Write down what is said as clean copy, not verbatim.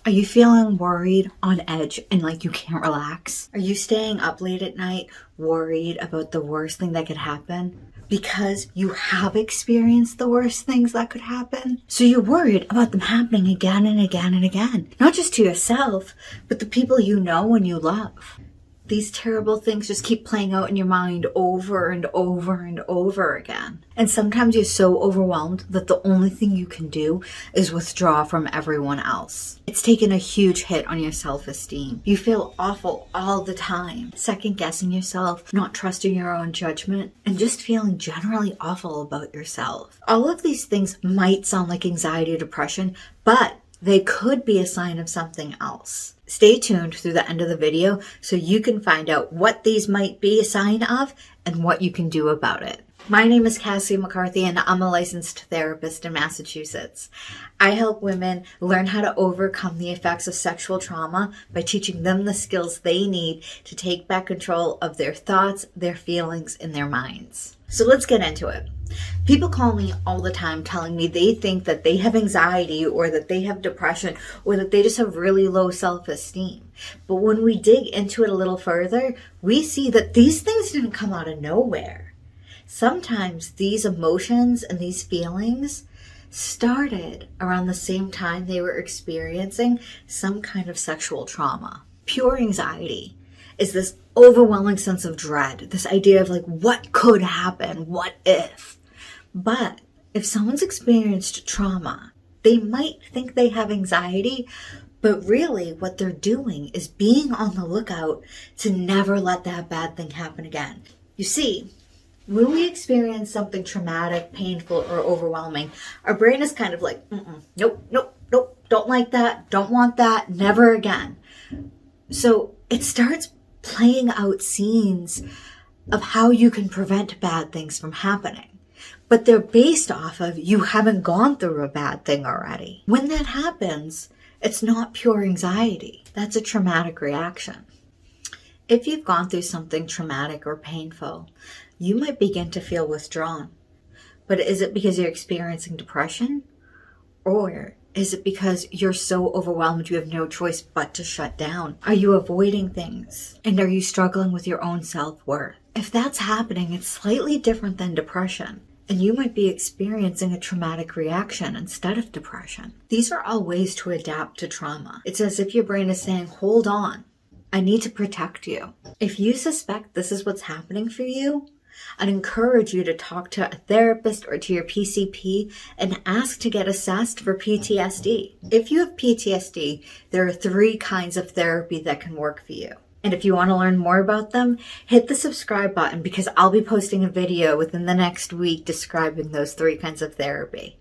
Are you feeling worried, on edge, and like you can't relax? Are you staying up late at night, worried about the worst thing that could happen? Because you have experienced the worst things that could happen. So you're worried about them happening again and again and again. Not just to yourself, but the people you know and you love. These terrible things just keep playing out in your mind over and over and over again. And sometimes you're so overwhelmed that the only thing you can do is withdraw from everyone else. It's taken a huge hit on your self-esteem. You feel awful all the time, second-guessing yourself, not trusting your own judgment, and just feeling generally awful about yourself. All of these things might sound like anxiety or depression, but they could be a sign of something else. Stay tuned through the end of the video so you can find out what these might be a sign of and what you can do about it. My name is Cassie McCarthy and I'm a licensed therapist in Massachusetts. I help women learn how to overcome the effects of sexual trauma by teaching them the skills they need to take back control of their thoughts, their feelings, and their minds. So let's get into it. People call me all the time telling me they think that they have anxiety or that they have depression or that they just have really low self-esteem. But when we dig into it a little further, we see that these things didn't come out of nowhere. Sometimes these emotions and these feelings started around the same time they were experiencing some kind of sexual trauma. Pure anxiety is this overwhelming sense of dread, this idea of like, what could happen? What if? But if someone's experienced trauma, they might think they have anxiety, but really what they're doing is being on the lookout to never let that bad thing happen again. You see, when we experience something traumatic, painful, or overwhelming, our brain is kind of like, nope, nope, nope, don't like that, don't want that, never again. So it starts playing out scenes of how you can prevent bad things from happening. But they're based off of you haven't gone through a bad thing already. When that happens, it's not pure anxiety. That's a traumatic reaction. If you've gone through something traumatic or painful, you might begin to feel withdrawn. But is it because you're experiencing depression? Or is it because you're so overwhelmed you have no choice but to shut down? Are you avoiding things? And are you struggling with your own self-worth? If that's happening, it's slightly different than depression. And you might be experiencing a traumatic reaction instead of depression. These are all ways to adapt to trauma. It's as if your brain is saying, hold on, I need to protect you. If you suspect this is what's happening for you, I'd encourage you to talk to a therapist or to your PCP and ask to get assessed for PTSD. If you have PTSD, there are 3 kinds of therapy that can work for you. And if you want to learn more about them, hit the subscribe button because I'll be posting a video within the next week describing those 3 kinds of therapy.